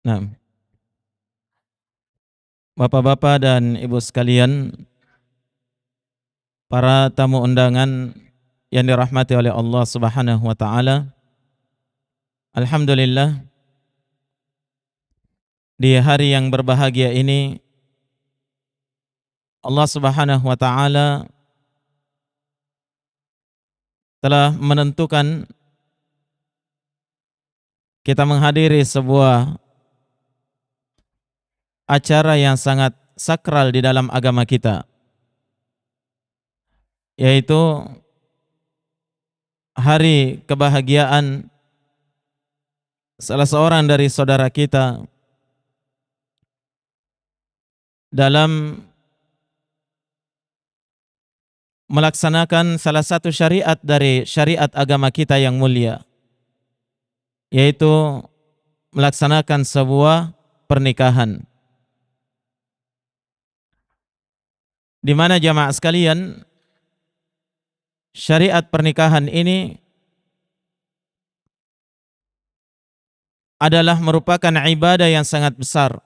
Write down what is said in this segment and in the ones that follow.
Nah, Bapak-bapak dan Ibu sekalian, para tamu undangan yang dirahmati oleh Allah Subhanahu wa taala. Alhamdulillah, di hari yang berbahagia ini Allah Subhanahu wa taala telah menentukan kita menghadiri sebuah acara yang sangat sakral di dalam agama kita, yaitu hari kebahagiaan salah seorang dari saudara kita dalam melaksanakan salah satu syariat dari syariat agama kita yang mulia, yaitu melaksanakan sebuah pernikahan. Di mana jamaah sekalian, syariat pernikahan ini adalah merupakan ibadah yang sangat besar,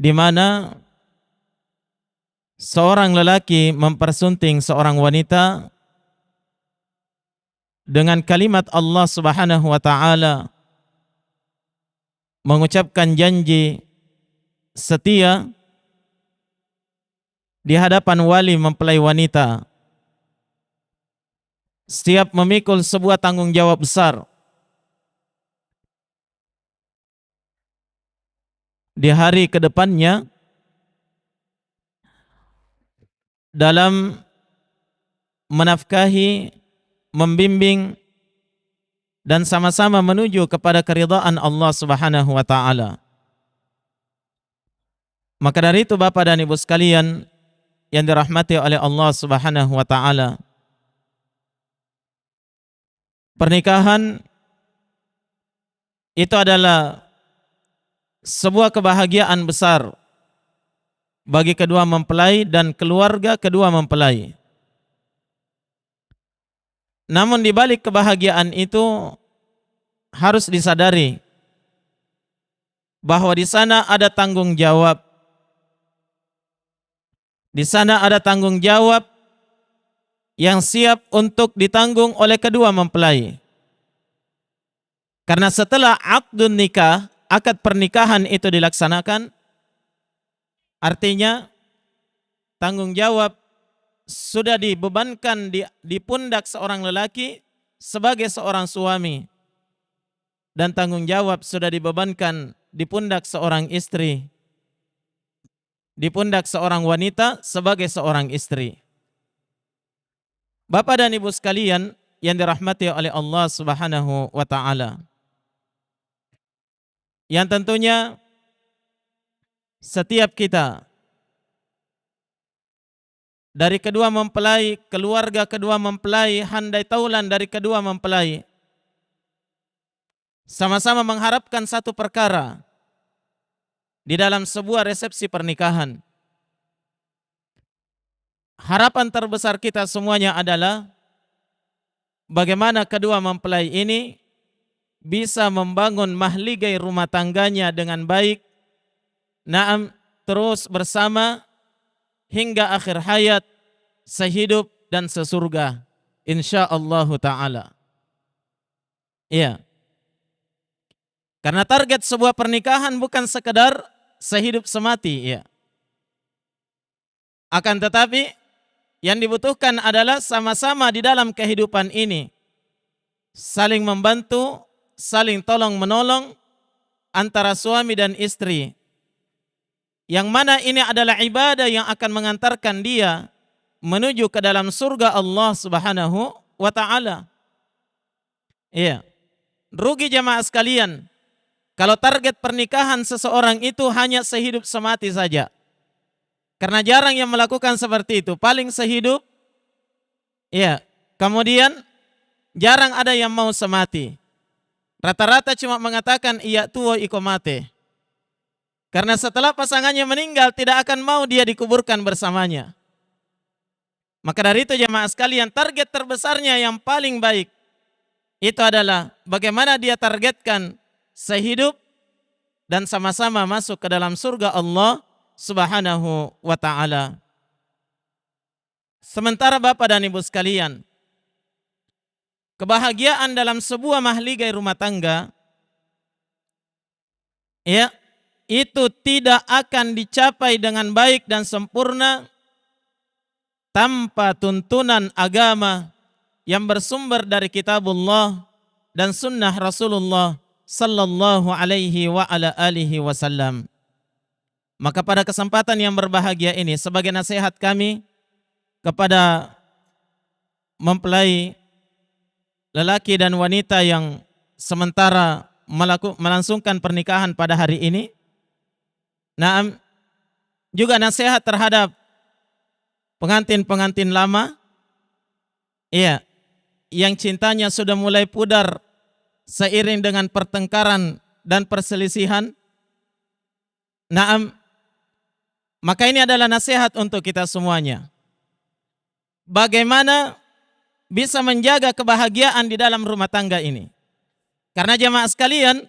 di mana seorang lelaki mempersunting seorang wanita dengan kalimat Allah Subhanahu wa taala, mengucapkan janji setia di hadapan wali mempelai wanita, setiap memikul sebuah tanggung jawab besar di hari kedepannya dalam menafkahi, membimbing, dan sama-sama menuju kepada keridhaan Allah Subhanahu wa taala. Maka dari itu Bapak dan Ibu sekalian yang dirahmati oleh Allah Subhanahu wa taala, pernikahan itu adalah sebuah kebahagiaan besar bagi kedua mempelai dan keluarga kedua mempelai. Namun di balik kebahagiaan itu harus disadari bahwa di sana ada tanggung jawab. Di sana ada tanggung jawab yang siap untuk ditanggung oleh kedua mempelai. Karena setelah akdun nikah, akad pernikahan itu dilaksanakan, artinya tanggung jawab sudah dibebankan di pundak seorang lelaki sebagai seorang suami, dan tanggung jawab sudah dibebankan di pundak seorang istri, di pundak seorang wanita sebagai seorang istri. Bapak dan Ibu sekalian yang dirahmati oleh Allah Subhanahu wa taala, yang tentunya setiap kita dari kedua mempelai, keluarga kedua mempelai, handai taulan dari kedua mempelai, sama-sama mengharapkan satu perkara di dalam sebuah resepsi pernikahan. Harapan terbesar kita semuanya adalah bagaimana kedua mempelai ini bisa membangun mahligai rumah tangganya dengan baik, naam, terus bersama hingga akhir hayat, sehidup dan sesurga, insyaallah ta'ala. Iya. Karena target sebuah pernikahan bukan sekedar sehidup semati, ya. Akan tetapi yang dibutuhkan adalah sama-sama di dalam kehidupan ini saling membantu, saling tolong menolong antara suami dan istri, yang mana ini adalah ibadah yang akan mengantarkan dia menuju ke dalam surga Allah Subhanahu wa taala. Iya. Rugi jamaah sekalian kalau target pernikahan seseorang itu hanya sehidup semati saja. Karena jarang yang melakukan seperti itu, paling sehidup, ya. Kemudian jarang ada yang mau semati. Rata-rata cuma mengatakan iya tua iko mate. Karena setelah pasangannya meninggal tidak akan mau dia dikuburkan bersamanya. Maka dari itu jamaah sekalian, target terbesarnya yang paling baik itu adalah bagaimana dia targetkan sehidup dan sama-sama masuk ke dalam surga Allah Subhanahu wa taala. Sementara Bapak dan Ibu sekalian, kebahagiaan dalam sebuah mahligai rumah tangga, ya, itu tidak akan dicapai dengan baik dan sempurna tanpa tuntunan agama yang bersumber dari kitabullah dan sunnah Rasulullah sallallahu alaihi wa ala alihi wasallam. Maka pada kesempatan yang berbahagia ini, sebagai nasihat kami kepada mempelai lelaki dan wanita yang sementara melangsungkan pernikahan pada hari ini, juga nasihat terhadap pengantin-pengantin lama, ya, yang cintanya sudah mulai pudar seiring dengan pertengkaran dan perselisihan. Maka ini adalah nasihat untuk kita semuanya. Bagaimana bisa menjaga kebahagiaan di dalam rumah tangga ini? Karena jemaah sekalian,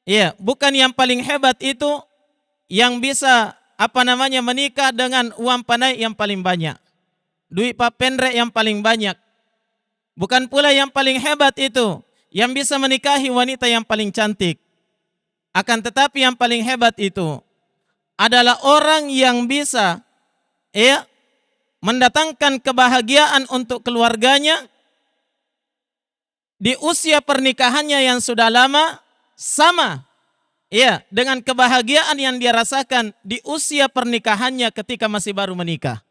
ya, bukan yang paling hebat itu yang bisa menikah dengan uang panai yang paling banyak, duit papendre yang paling banyak. Bukan pula yang paling hebat itu yang bisa menikahi wanita yang paling cantik. Akan tetapi yang paling hebat itu adalah orang yang bisa, ya, mendatangkan kebahagiaan untuk keluarganya di usia pernikahannya yang sudah lama, sama, ya, dengan kebahagiaan yang dia rasakan di usia pernikahannya ketika masih baru menikah.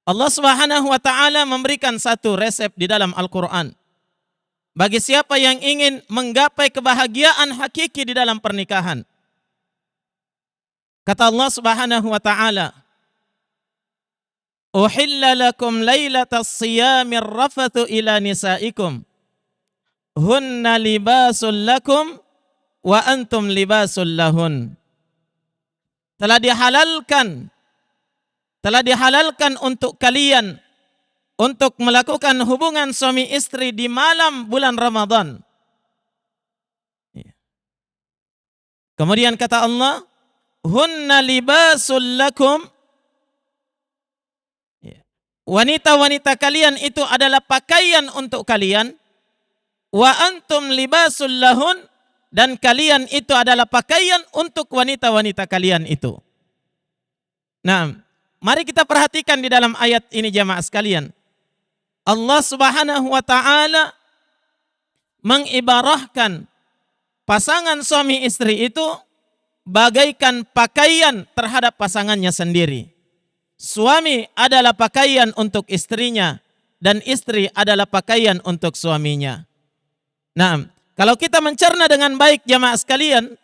Allah Subhanahu wa taala memberikan satu resep di dalam Al-Qur'an. Bagi siapa yang ingin menggapai kebahagiaan hakiki di dalam pernikahan. Kata Allah Subhanahu wa taala, "Uhilla lakum lailatas siyamir rafathu ila nisaikum. Hunna libasul lakum wa antum libasul lahun." Telah dihalalkan untuk kalian untuk melakukan hubungan suami istri di malam bulan Ramadan. Kemudian kata Allah, "Hunna libasul lakum." Wanita-wanita kalian itu adalah pakaian untuk kalian. Wa antum libasul lahun, dan kalian itu adalah pakaian untuk wanita-wanita kalian itu. Mari kita perhatikan di dalam ayat ini jamaah sekalian. Allah Subhanahu wa taala mengibarahkan pasangan suami istri itu bagaikan pakaian terhadap pasangannya sendiri. Suami adalah pakaian untuk istrinya dan istri adalah pakaian untuk suaminya. Kalau kita mencerna dengan baik jamaah sekalian,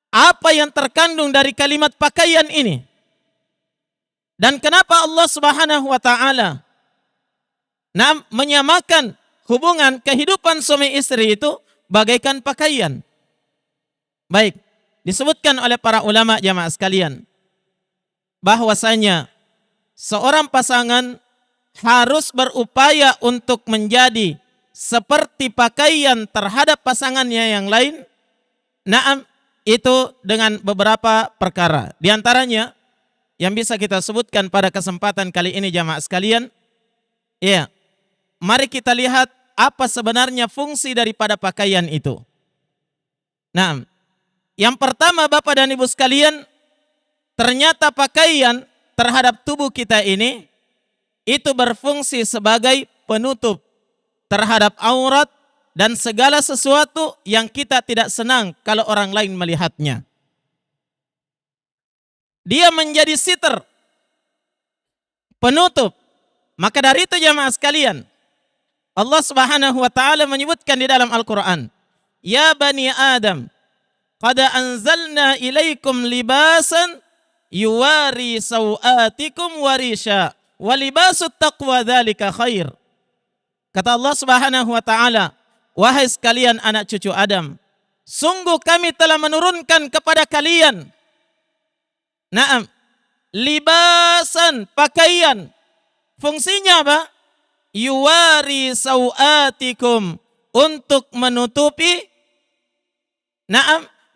apa yang terkandung dari kalimat pakaian ini? Dan kenapa Allah Subhanahu wa taala menyamakan hubungan kehidupan suami istri itu bagaikan pakaian? Baik, disebutkan oleh para ulama jamaah sekalian bahwasanya seorang pasangan harus berupaya untuk menjadi seperti pakaian terhadap pasangannya yang lain. Itu dengan beberapa perkara. Di antaranya yang bisa kita sebutkan pada kesempatan kali ini jamaah sekalian, ya, mari kita lihat apa sebenarnya fungsi daripada pakaian itu. Yang pertama Bapak dan Ibu sekalian, ternyata pakaian terhadap tubuh kita ini itu berfungsi sebagai penutup terhadap aurat dan segala sesuatu yang kita tidak senang kalau orang lain melihatnya. Dia menjadi sitter, penutup. Maka dari itu jamaah sekalian, Allah Subhanahu wa taala menyebutkan di dalam Al-Qur'an, "Ya bani Adam, qad anzalna ilaikum libasan yuwari sawatikum warisha, wa libasut taqwa dzalika khair." Kata Allah Subhanahu wa taala, "Wahai sekalian anak cucu Adam, sungguh kami telah menurunkan kepada kalian libasan, pakaian Fungsinya apa? Yuwari sawatikum, untuk menutupi,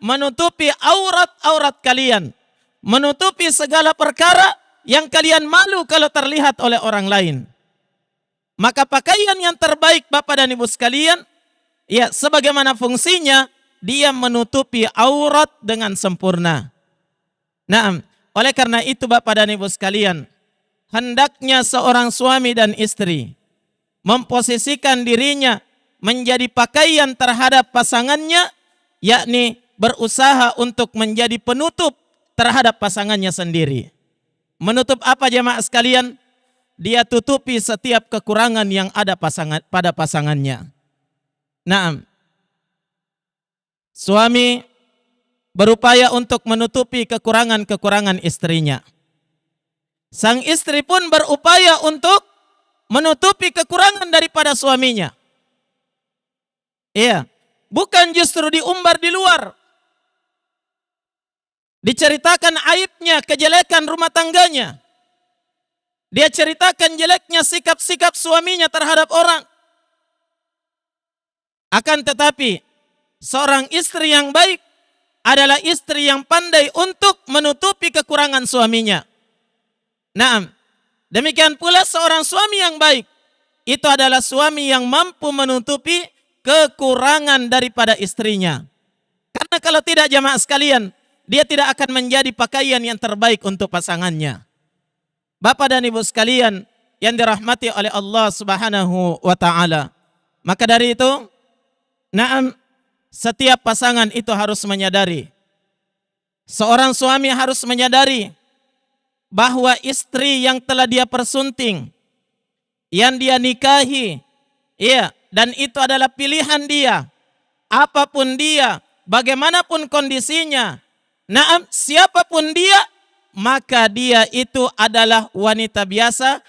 menutupi aurat-aurat kalian, menutupi segala perkara yang kalian malu kalau terlihat oleh orang lain. Maka pakaian yang terbaik Bapak dan Ibu sekalian, ya sebagaimana fungsinya, dia menutupi aurat dengan sempurna. Oleh karena itu Bapak dan Ibu sekalian, hendaknya seorang suami dan istri memposisikan dirinya menjadi pakaian terhadap pasangannya, yakni berusaha untuk menjadi penutup terhadap pasangannya sendiri. Menutup apa jemaah sekalian? Dia tutupi setiap kekurangan yang ada pada pasangannya. Suami berupaya untuk menutupi kekurangan-kekurangan istrinya. Sang istri pun berupaya untuk menutupi kekurangan daripada suaminya. Iya, bukan justru diumbar di luar. Diceritakan aibnya, kejelekan rumah tangganya. Dia ceritakan jeleknya sikap-sikap suaminya terhadap orang. Akan tetapi, seorang istri yang baik adalah istri yang pandai untuk menutupi kekurangan suaminya. Demikian pula seorang suami yang baik, itu adalah suami yang mampu menutupi kekurangan daripada istrinya. Karena kalau tidak jamaah sekalian, dia tidak akan menjadi pakaian yang terbaik untuk pasangannya. Bapak dan Ibu sekalian yang dirahmati oleh Allah Subhanahu wa taala. Maka dari itu, setiap pasangan itu harus menyadari. Seorang suami harus menyadari bahwa istri yang telah dia persunting, yang dia nikahi, dan itu adalah pilihan dia. Apapun dia, bagaimanapun kondisinya, siapapun dia, maka dia itu adalah wanita biasa